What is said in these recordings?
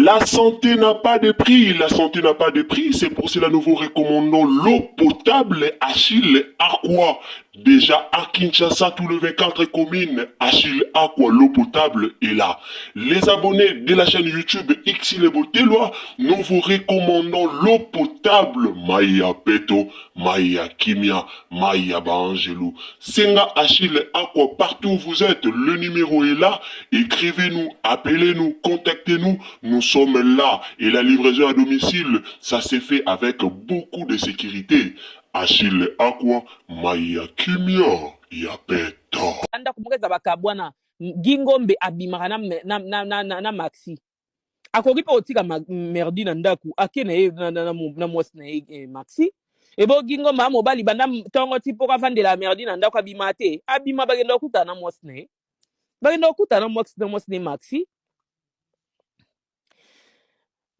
La santé n'a pas de prix, la santé n'a pas de prix, c'est pour cela nous vous recommandons l'eau potable Achille Aqua. Déjà à Kinshasa, tous les 24 communes, Achille Aqua, l'eau potable est là. Les abonnés de la chaîne YouTube Xile Botelwa, nous vous recommandons l'eau potable Maya Peto, Maya Kimia, Maya Bangelou. Senga Achille Aqua, partout où vous êtes, le numéro est là. Écrivez-nous, appelez-nous, contactez-nous. Nous sommes là. Et la livraison à domicile, ça s'est fait avec beaucoup de sécurité. Achille Aqua, Maya Kimia, Yapeto. Anda kumweza bakabwana Gingombe abimaka na maxi. Akoki pa otika merdi na ndaku akene na mwasi na maxi. Ebo Gingombe amobali banda tongo tipo ka vandela merdi na ndaku abima te. Abima bagenda okuta na mwasi na. Bagenda okuta na mwasi na maxi.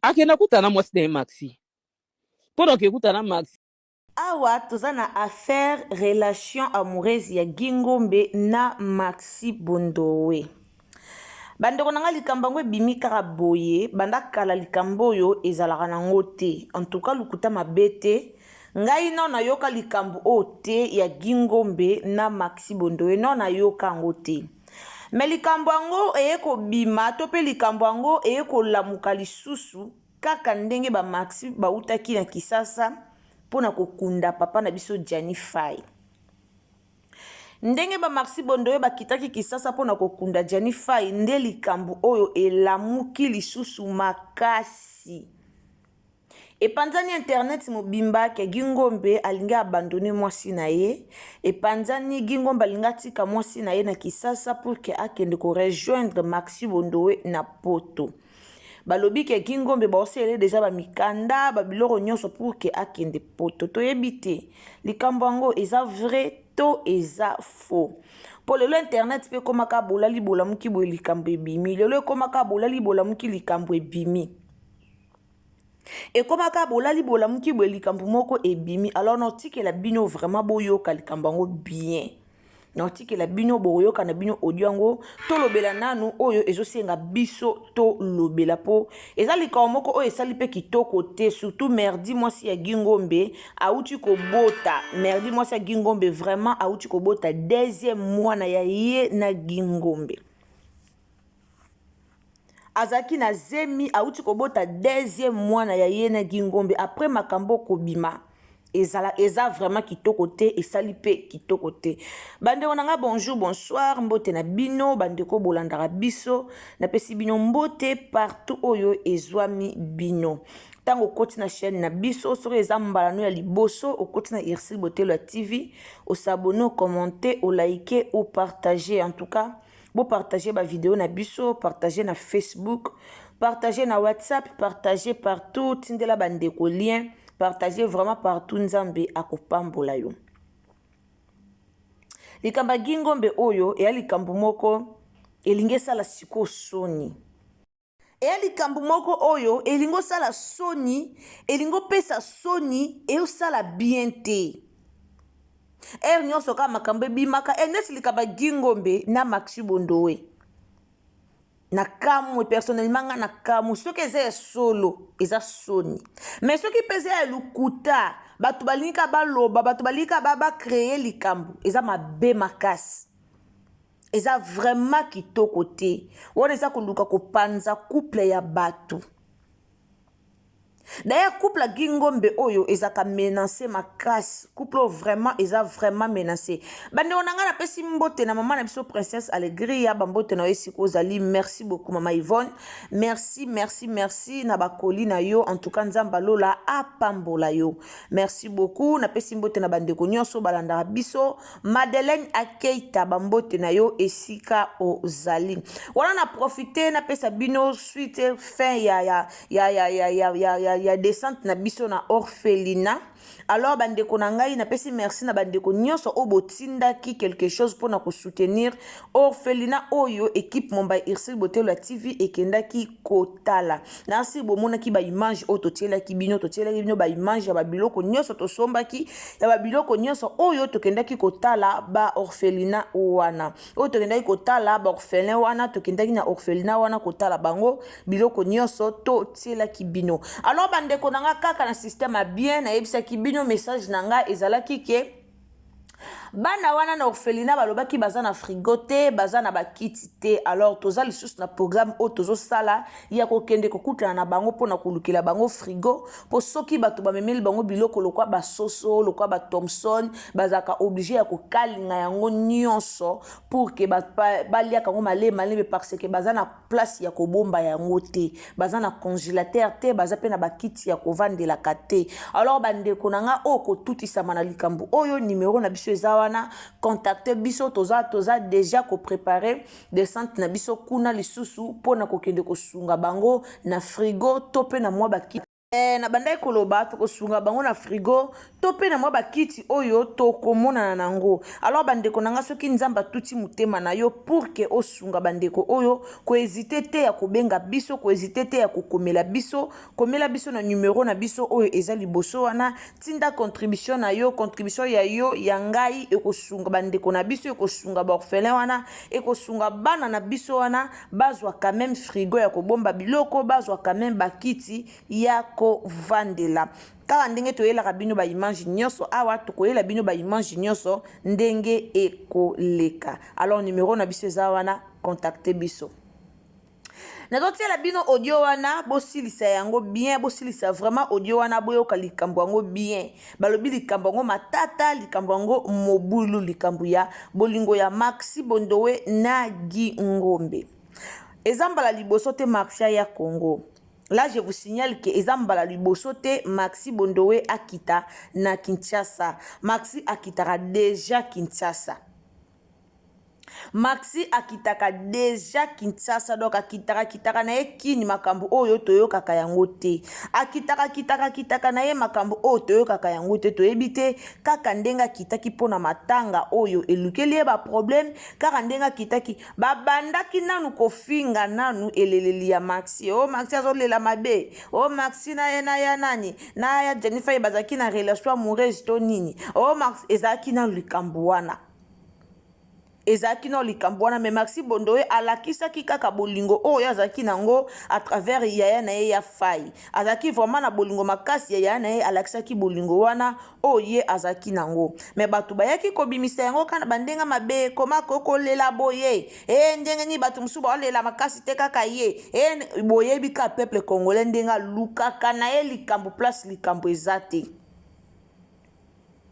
Akenda kuta na mwasi na maxi. Pendant que kuta na maxi. Awa toza na affaire relation amoureuse ya Gingombe na Maxi Bondowe. Bandeko nanga likambo ngo ebimi kaka boye, banda kala likambo oyo ezalaka nango te. En tout cas lukuta mabete, ngai no na yoka likambo o te ya Gingombe na Maxi Bondowe no na yoka ngo te. Me likambo yango eyeko bima to pe likambo yango eyeko lamuka lisusu kaka ndenge ba Maxi bautaki na Kisasa pona kokunda papa na biso Gianni Faye. Ndenge ba Maxi Bondowe bakitaki Kisasa pona kokunda Gianni Faye nde likambo oyo elamuki lisusu makasi. Epanzani internet mobimba ke Gingombe alinga abandonné mwasi na ye. Epanzani Gingombe alinga tika mwasi na ye na Kisasa pour ke akende ko rejoindre Maxi Bondowe na poto. Balobi ke Gingombe baosele deja ba mikanda ba biloko nyonso pour ke akende poto. Toyebite likambo yango eza vrai to eza faux. Po lelo internet pe komaka bola libola muki boye likambo ebimi. Lelo komaka bola libola muki likambo ebimi. Et komaka bola libola muki boye likambo moko ebimi. Alors notike la bino vraiment boyoka likambo yango bien. Notike la bino boyoka na bino audio yango to lobela nanu oyo ezosenga biso to lobela po eza likambo moko oyo esali pe kitoko te surtout merdi mwasi ya Gingombe auti ko bota merdi mwasi ya Gingombe vraiment auti ko bota deuxième mwana ya ye na Gingombe azaki na zemi auti ko bota deuxième mwana ya ye na Gingombe après makambo kobima eza vraiment kitoko te esali pe kitoko te. Bandeko nanga bonjour bonsoir mbote na bino bandeko bolandaka biso na pesi bino mbote partout oyo ezwami bino. Tango koti na chaîne na biso soko eza mbalano ya liboso okoti na Irsile Botelo ya TV osabone commenter o liker ou partager en tout cas bo partager ba vidéo na biso partager na Facebook partager na WhatsApp partager partout tindela bandeko lien partagez vraiment partout nzambe akopambola yo. Likamba Gingombe oyo eya likambo moko elinge sala siko soni. Eya likambo moko oyo elingo sala soni, elingo pesa soni eyo sala bien te. Nyonso ka makambo bimaka nesi likamba Gingombe na Maxi Bondowe. Na kamwe personnellement nga na kamwe soki eza solo eza soni mais soki pese ya lukuta batu balika baloba batu balika ba créer likambo eza mabe makasi eza vraiment kitoko te wana eza koluka kopanza couple ya batu. D'ailleurs couple à Gingombe oyo ezaka menacé makasi couple vraiment eza vraiment menacé. Bande onanga na pesi mbote na maman na biso princesse Allegria bambote na esiko zali merci beaucoup maman Yvonne merci na bakoli na yo en tout cas nzamba lola apambola yo merci beaucoup na pesi mbote na bande ko nyonso balanda biso Madeleine Akeita bambote na yo esika o zali wana na profiter na pesa bino suite fin ya ya descente na biso na orphelinat. Alors bandeko na ngai napesi merci na bandeko nyonso o botindaki quelque chose pour na ko soutenir orphelinat oyo équipe Mombai Irsil Botelo la TV ekendaki kotala. Na si bomonaki ba image o totielaki bino ba image ya ba biloko nyonso tosombaki ya ba biloko nyonso oyo tokendaki kotala ba orphelinat wana. O tokendaki kotala ba orphelin wana tokendaki na orphelinat wana kotala bango biloko nyonso totielaki bino. Alors bandeko na nga kaka na système a bien na yebisaki bino message nanga ezalaki ke bana wana na orphelinat balobaki baza na frigo te baza na bakiti te. Alors toza lisusu na programme o tozo sala ya kokende kokutana na bango pona kolukela bango frigo po soki bato bamemeli bango biloko lokwa basoso lokwa ba Thomson bazaka obligé ya kokalinga yango nyonso pour que balia kango malembe parce que baza na place ya kobomba yango te baza na congélateur te baza pe na bakiti ya kovandela kate. Alors bandeko nanga o kotutisa na likambo oyo numéro na biso eza wana contacter biso toza déjà ko préparer descente na biso kuna lisusu pona kokende kosunga bango na frigo to pe na mwa bakiti na bandai koloba to kosunga bango na frigo to pe na mwa bakiti oyo to komona nango. Alors bandeko nanga soki nzamba tuti mutema na yo pour que osunga bandeko oyo ko hésiter te ya kobenga biso ko hésiter te ya kokomela biso na numéro na biso oyo eza liboso wana tinda contribution na yo contribution ya yo ya ngai ekosunga bandeko na biso ekosunga ba orphelin wana ekosunga bana na biso wana bazwa quand même frigo ya kobomba biloko bazwa quand même bakiti ya ko vandela. Kaka ndenge toyelaka bino ba image nyonso awa tokoyela bino ba image nyonso ndenge ekoleka. Alors numéro na biso eza wana contacter biso. Nazotiela bino audio wana bosilisa yango bien bosilisa vraiment audio wana boyoka likambo yango bien balobi likambo yango matata likambo yango mobulu likambo ya bolingo ya Maxi Bondowe na Gingombe ezambala liboso te Maxia ya Congo. Là, je vous signale que Ezambala Libosote, Maxi Bondowe Akita na Kinshasa. Maxi Akitara déjà Kinshasa. Maxi akitaka deja Kinshasa donc akitaka na ye kini makambo oyo toyokaka yango te. Akitaka na ye makambo oyo toyokaka yango te toyebi te kaka ndenga kitaki pona matanga oyo elukeli ba problème kaka ndenga kitaki babandaki nanu kofinga nanu eleleli ya Maxi. Oh Maxi azolela mabe. Oh Maxi na ye na ya nani na ya Jennifer bazaki na relation amoureuse to nini. Oh Maxi ezaki na likambo wana. Ezaki no likambo wana me Maxi Bondowe alakisaki kaka bolingo oyo azaki nango à travers yaya na ye ya fai. Azaki vraiment na bolingo makasi yaya na ye alakisaki bolingo wana oye azaki nango. Me batu bayaki kobimisa yango kana bandenga mabe koma kokolela boye. Ndenge ni batu musuba olela makasi te kaka ye. Boye bika peuple congolais ndenga lukaka na ye likambo place likambo ezate.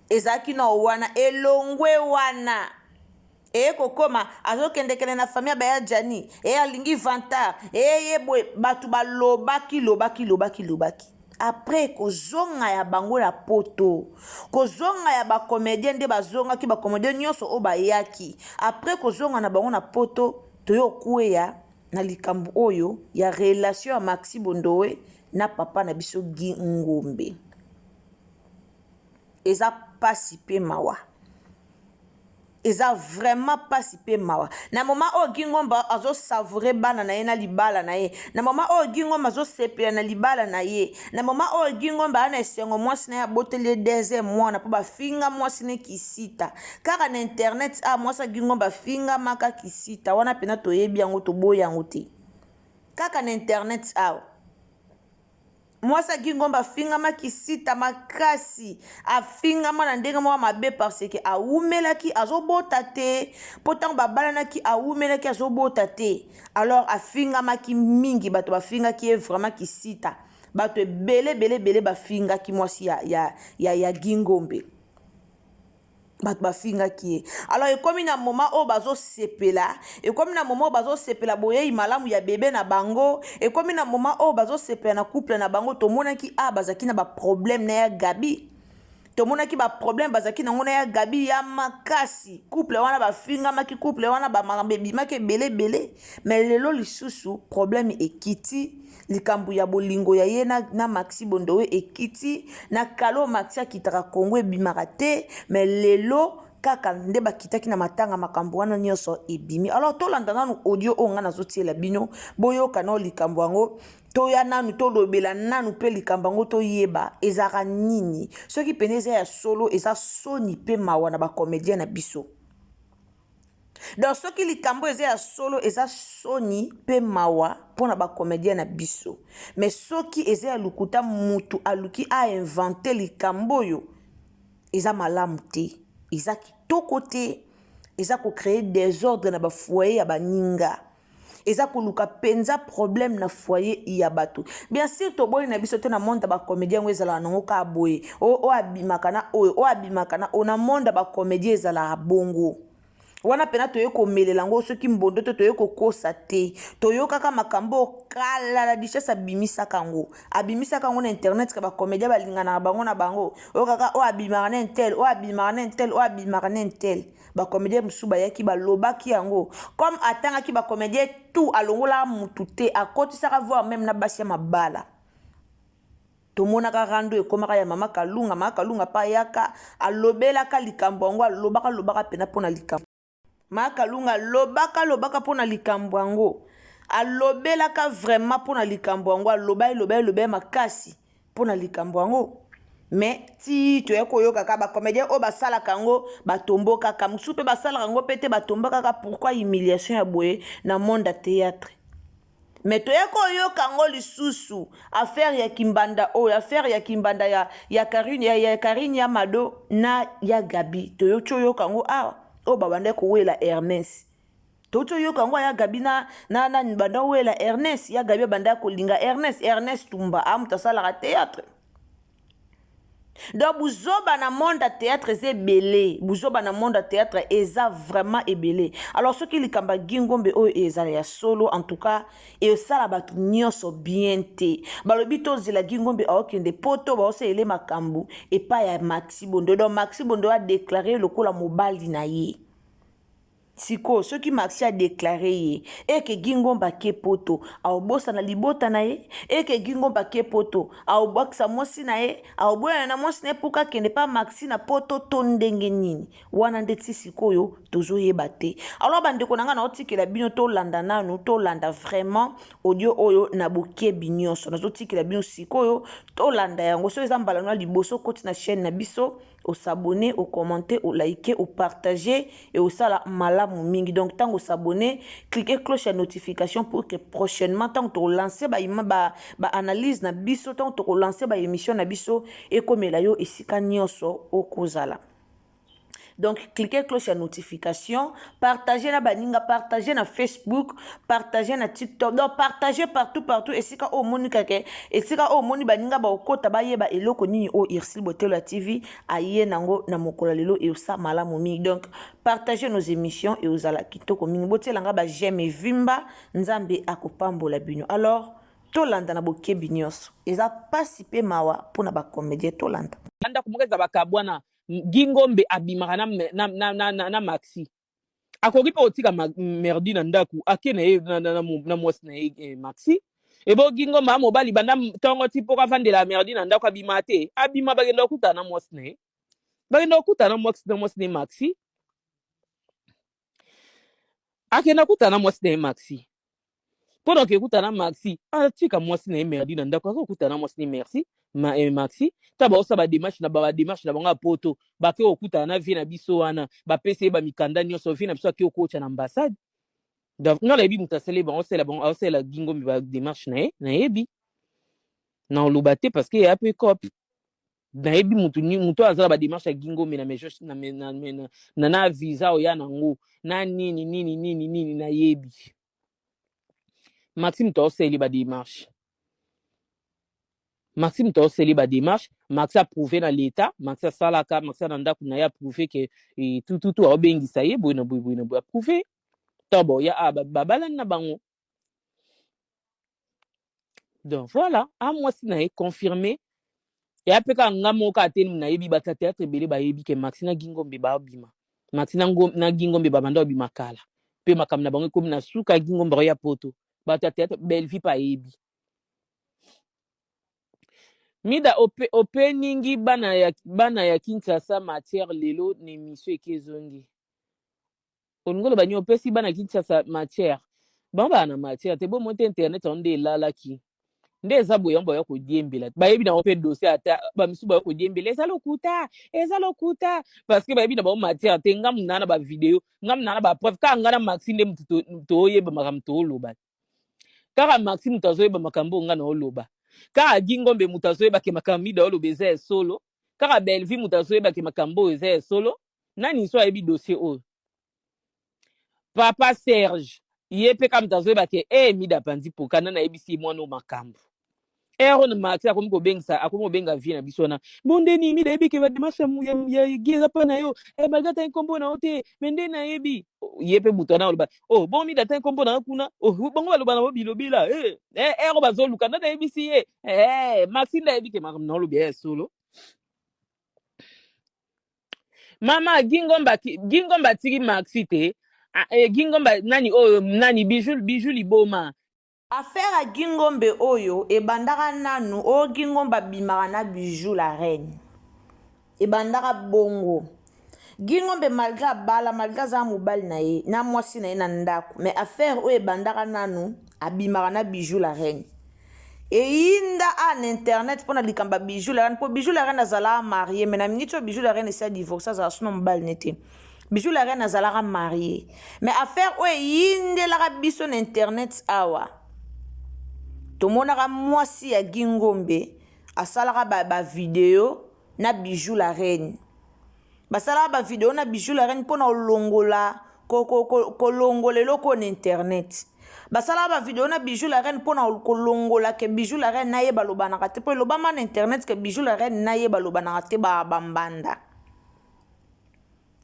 Ezaki no wana elongwe wana. Kokoma azokendekele na famille baya Jani alingi vantar yebwe batu lobaki après kozonga ya bango la poto kozonga ya ba comédien nde bazonga ki ba comédien nyonso o bayaki après kozonga na bango na poto toyo kuya na likambo oyo ya relation ya Maxi Bondowe na papa na biso Gingombe eza pasi pe mawa. Eza vraiment pas si peu mawa. Na moment o Gingomba azo savourer bana na ye na libala na ye. Na moment o Gingomba azo sepela na libala na ye. Na moment o Gingomba ana esengo mwasi na ya botele deuxième mois na po ba finga mwasi ne kisita. Kaka na internet mwasa Gingomba finga maka kisita. Wana pena toyebi yango to boya yango te. Kaka na internet mwasa Gingomba finga makisita makasi afinga mana ndenga mwa mabe parce que aumelaki azobota te pourtant babalanaki aumelaki azobota te alors afinga maki mingi bato bafinga ki vraiment kisita bato bele bafinga ki mwasi ya Gingombe bato bafinga ki alors ekomi na moment o bazo sepela ekomi na moment o bazo sepela boye malamu ya bébé na bango ekomi na moment o bazo sepela na couple na bango to monaki bazaki na ba problème na ya Gabi tomonaki baproblème bazalaki nango na ya gabi ya makasi couple wana bafingamaki couple wana bamakambo ebimaki ebele mais lelo lisusu problème ekiti likambo ya bolingo ya ye na Maxi Bondowe ekiti na kalo Maxi akitaka Congo ebimaka te mais lelo kaka nde bakitaki na matanga makambo wana nyonso ebimi. Alors tolanda nanu audio oyo nga nazotiela bino boyoka na likambo yango toya nanu tolobela nanu mpe likambo yango toyeba ezaka nini soki pene eza ya solo eza soni mpe mawa na bacomédien na biso. Donc soki likambo eza ya solo eza soni mpe mawa mpona bacomédien na biso, mais soki eza ya lukuta mutu aluki ainvente likambo oyo eza malamu te, eza kitoko te, eza kocréer désordre na bafoyer ya baninga, eza koluka penza problème na foyer ya bato. Bien sûr toboyi na biso te na monde bacomédien ngo ezala nango ka boye o abimaka na oyo o abimaka na ona monde bacomédien ezala bongo wana pena toye komelela ngo soki mbondo te toye kokosa te toyokaka makambo kala la richesse abimisaka ngo na internet ka bacomédien balingana na bango na bango oyokaka o abimaka na intel o abimaka na intel o abimaka na intel bacomédien musu bayaki balobaki yango comme atangaki bacomédien tout alongola mutu te akotisaka voir même na basi ya mabala. Tomonaka rando ekomaka ya mama Kalunga pa yaka alobelaka likambo yango alobaka pena pona likambo. Mama Kalunga lobaka pona likambo yango alobelaka vraiment pona likambo yango aloba makasi pona likambo yango. Mais ti toye koyoka ka bacomédien o basalaka yango batomboka ka musu pe basalaka yango pete batomboka ka pourquoi humiliation ya boye na monde ya théâtre. Mais toye koyoka ngo lisusu affaire ya Kimbanda affaire ya Kimbanda ya Karine ya Mado na ya Gabi toyo choyoka ngo o babande ko wela Ernest toto yoka ngo ya Gabi na banda wela Ernest ya Gabi banda ko linga Ernest Tumba amutasala théâtre. Donc buzoba na monde théâtre c'est belé buzoba na monde théâtre eza vraiment ebelé. Alors ce qui likamba Gingombe o eza ya solo en tout cas et sala batu nyonso bien te balobi to zela Gingombe okende poto ba ose ele makambu et pas ya Maxi Bondo. Donc Maxi Bondo a déclaré le kola mobali na ye siko ce qui Maxi a déclaré et que Gingomba ke poto a bossa na libota na ye et que Gingomba ke poto a boksa mosi na ye a boya na mosi ne puka ke ne pas Maxi na poto tondenge nini wana ndeti sikoyo tozo yebate. Alors bande ko nanga na otikela bino to landa nanu to landa vraiment audio oyo na boke binyoso na zotikela bino sikoyo to landa yango so ezambala na liboso koti na chaîne na biso au s'abonner, au commenter, au liker, au partager et au sala malamu mingi. Donc tant au s'abonner, cliquez cloche à notification pour que prochainement tant que lancer ba analyse na biso tant que lancer ba émission na biso et comme la yo isika nyonso au kozala. Donc, cliquez cloche à notification, partagez na baninga, partagez na Facebook, partagez na TikTok. Donc, partagez partout. Et si ka o moni kake, et si ka o moni baninga ba okota ba yeba eloko nini o Irsil Botelo TV, aye nango na mokola lelo e osa malamu mingi. Donc, partagez nos émissions et osala kitoko mingi. Botelanga ba j'aime vimba, nzambe akopambola bino. Alors, tolanda na boke binyos. Eza pasipe mawa pona ba comédien tolanda. Anda kumukeza bakabwana Gingombe abimaka na Maxi akoki pa otika merdi na ndaku ake na mwasi na Maxi ebo Gingombe mobali banda tongo tipo ka vandela merdi na ndaku abima te abima bagenda okuta na mwasi na bagenda okuta na mwasi na Maxi akenda okuta na mwasi na Maxi pendant que okuta na Maxi atika mwasi na merdi na ndaku akuta na mwasi na Maxi taba osa ba démarche na banga poto ba ke okuta na vie na biso wana ba pese ba mikanda nyonso vie na biso ke okocha na ambassade donc ngala ebi mutasele ba osela Gingombe ba démarche na ebi na olubate parce que ya pe cop na ebi mutu azala ba démarche ya Gingombe na mejo na visa o ya nango na nini na yebi Maxime to oseli ba démarche Maxime to seli ba démarche Max a prouvé dans l'état Max a salaka Max a nanda kuna ya prouvé que tout a bengisa ye boina a prouvé tabo ya babala na bango. Donc voilà à moi si na confirmé ya peka ngamo ka teni na yebi bata théâtre belé ba yebi ke Maxi na Gingombe ba bima Maxi na Gingombe ba banda bima kala pe makamna bango komi na suka Gingombe ya poto bata théâtre Belle-Vie pa yebi mida openingi bana ya Kinshasa matière lelo na émission ekezongi oningolo bani opesi bana Kinshasa matière bango bana matière te bo monte internet onde elalaki nde eza boye boya kodiembela bayebi na mpe dossier ata bamisu boya kodiembela eza lokuta parce que bayebi na bango matière te ngamu na ba video ngamu na ba preuve ka ngana Maxi nde mutu toyeba makambo toloba kaka Maxi mutu azoyeba makambo ngana oloba kaka Gingombe mutu azoyeba ke makambo mida oloba eza solo kaka Belle-Vie mutu azoyeba ke makambo eza solo nani so ayebi dossier oyo papa Serge ye pe kam tazoyeba ke mida pandi pokana na yebisi mwana makambo ero na Maxi akomi kobenga vie na biso na bondeni mida yebi ke bademasa ya geza pa na yo balga ta nkombo na ote mende na yebi ye pe mutu na oloba bon mida ta nkombo na kuna bongo baloba na bilobila ero bazoluka na yebisi ye Maxi nda yebi ke makambo na olobi solo mama Gingomba tiki Maxi te Gingomba nani bijou liboma affaire ya Gingombe oyo ebandaka nanu o Gingomba bimaka na bijou la reine ebandaka bongo Gingombe malgré abala malgré aza mobali na ye na mwasi na ye na ndako mais affaire oyo ebandaka nanu abimaka na bijou la reine eyinda en internet mpona likamba bijou la reine mpo bijou la reine azalaka marié mais na miniti oyo bijou la reine esi adivorce azala sino mobali ne te bijou la reine azalaka marié mais affaire oyo eyindelaka biso na internet awa tomonaka mwasi ya Gingombe asalaka ba video na bijou la reine basalaka ba video na bijou la reine mpona olongola kolongola eloko na internet basalaka ba video na bijou la reine mpona kolongola ke bijou la reine nayeba lobanaka te mpo elobama na internet ke bijou la reine nayeba lobanaka te bambanda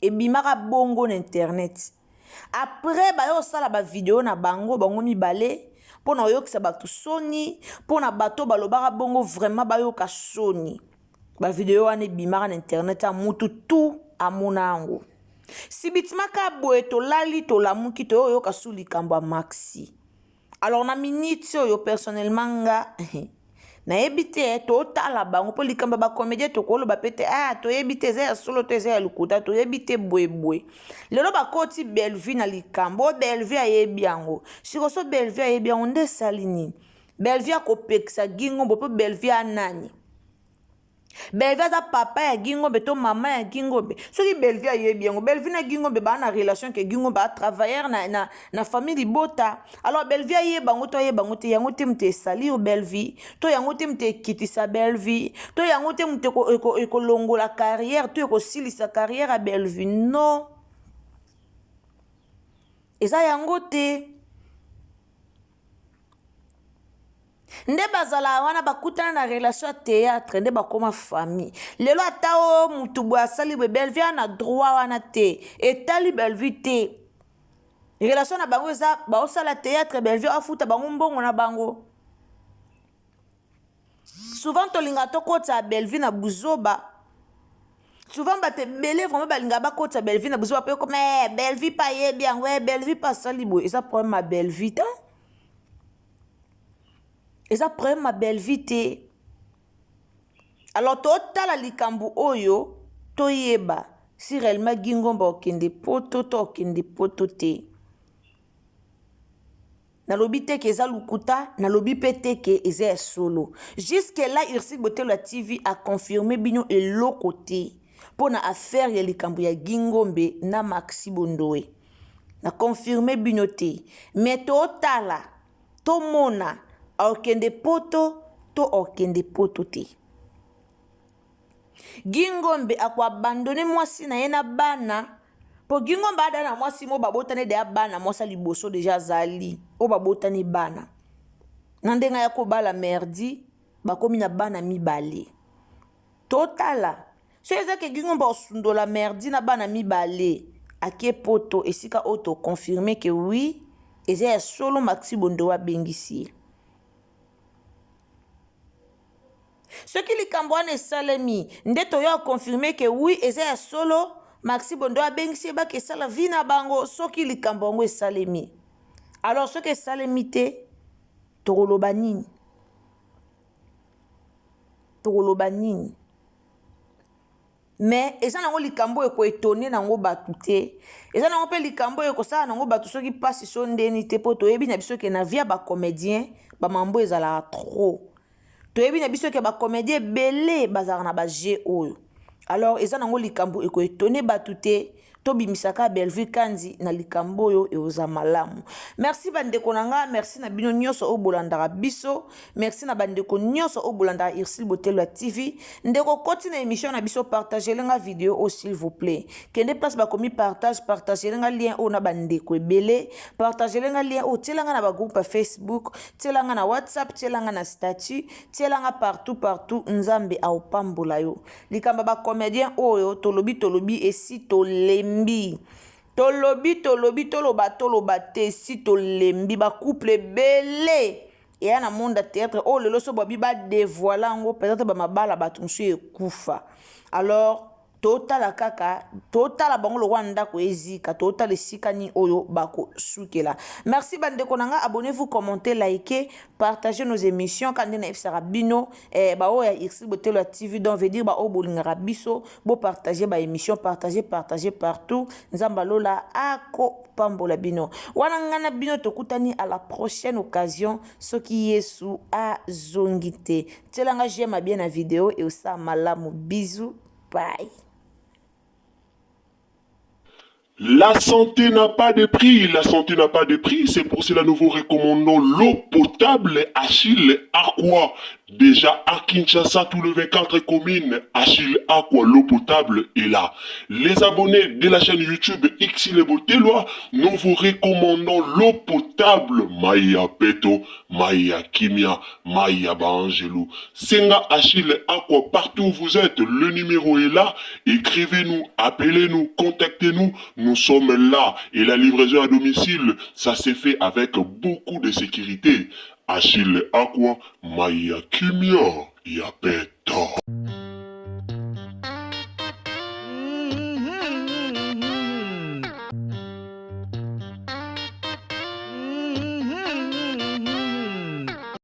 ebimaka bongo na internet après bayo osala ba video na bango mibale pona oyokisa bato soni pona bato balobaka bongo vraiment bayoka soni ba video wana ebimaka na internet a mutu tu amona yango sibitimaka boye tolali tolamuki toyoka su likambo ya Maxi alors na minute oyo personnellement nga nayebi te totala bango mpo likambo ya bacomédien tokoloba pe te toyebi te eza ya solo to eza ya lokuta toyebi te boyeboye lelo bakoti Belle-Vie na likambo Belle-Vie ayebi yango sikoso Belle-Vie ayebi yango nde esali nini Belle-Vie akopekisa Gingombe mpo Belle-Vie anani Belle-Vie aza papa ya Gingombe to mama ya Gingombe soki Belle-Vie ayebi yango Belle-Vie na Gingombe baa na relation ke Gingombe a travailleur na famille libota alors Belle-Vie ayeba yango to ayeba yango te yango te mutu esali yo Belle-Vie to yango te mutu ekitisa Belle-Vie to yango te mutu ekolongola carrière to ekosilisa carrière ya Belle-Vie non eza yango te nde bazala wana bakutana na relation ya théâtre nde bakoma famille lelo ata o mutu boye asali boye Belle-Vie na droit wana te etali Belle-Vie te relation na bango eza baosala théâtre Belle-Vie afuta bango mbongo na bango souvent tolinga tokota Belle-Vie na buzoba souvent bato ebele vraiment balinga bakota Belle-Vie na buzoba pe comme Belle-Vie pa yebi yango Belle-Vie pa asali boye eza problème ya Belle-Vie te eza problème ma Belle-Vie te alors totala likambo oyo toyeba si réellement Gingombe okende poto to okende poto te nalobi te ke eza lukuta nalobi pe te ke eza solo jusque là Ursule Botello TV a confirmé bino eloko te pona affaire ya likambo ya Gingombe na Maxi Bondowe na confirmé bino te mais totala tomona okende poto to okende poto te Gingombe akoabandone mwasi na ye na bana po Gingombe ada na mwasi mo babotane de bana mwasa liboso deja zali o babotane bana na ndenga ya kobala merdi bakomi na bana mibale totala so eza ke Gingombe osundola merdi na bana mibale ake poto esika auto confirmer que oui eza solo Maxi Bondowe abengisi soki likambo wana esalemi nde toyo akonfirme ke oui eza ya solo Maxi Bondo abengisi yebaka esala vi na bango soki likambo yango esalemi. Alors soki esalemi te tokoloba nini? Tokoloba nini? Mais eza nango likambo ekoetone nango batu te. Eza nango pe likambo ekosala nango batu soki pasi so ndeni te po toyebi na biso ke na via ba comédien ba mambo ezala trop. Toyebi na biso ke ba comédien belé bazala na ba jeu oyo. Alors eza nango likambo ekoetone batu te. Tobimisaka Belleville Kandi na likambo oyo eoza malamu. Merci bandeko nanga, merci na bino nyonso obolandaka biso, merci na bandeko nyonso obolandaka Irsil Botelwa TV. Ndeko koti na émission na biso partager lenga vidéo s'il vous plaît. Kende place bakomi partager lenga lien o na bandeko ebele, partager lenga lien o tielanga na ba groupe Facebook, tielanga na WhatsApp, tielanga na statut, tielanga partout nzambe a opambola yo. Likamba ba comédien oyo tolobi esi tolembi. Tolobi toloba te si tolembi ba couple belé et na monde théâtre oh lelo so bobi ba dévoiler ngo peut-être ba mabala batu nsu ekufa. Alors total kaka total bango lo wanda ko ezika total esika ni oyo bako sukela. Merci bandeko nanga, abonnez-vous, commentez, likez, partagez nos émissions quand na fsara bino ba o ya Irsil Botelwa TV donc veut dire ba o bolingara biso bo partager ba émission, partager partout nzamba lola ako pambola bino wana ngana bino tokutani à la prochaine occasion soki Yesu a zongite telanga j'aime bien la vidéo et ça malamu bisous bye. La santé n'a pas de prix, la santé n'a pas de prix, c'est pour cela nous vous recommandons l'eau potable Achille Aqua. Déjà à Kinshasa, tout le 24 communes, Achille Aqua, l'eau potable est là. Les abonnés de la chaîne YouTube Irsil Botelwa, nous vous recommandons l'eau potable Maya Peto, Maya Kimia, Maya Bangelou. Senga Achille Aqua, partout où vous êtes, le numéro est là. Écrivez-nous, appelez-nous, contactez-nous. Nous sommes là et la livraison à domicile, ça s'est fait avec beaucoup de sécurité. Achille Aqua, Maya Kimia, Yapeto.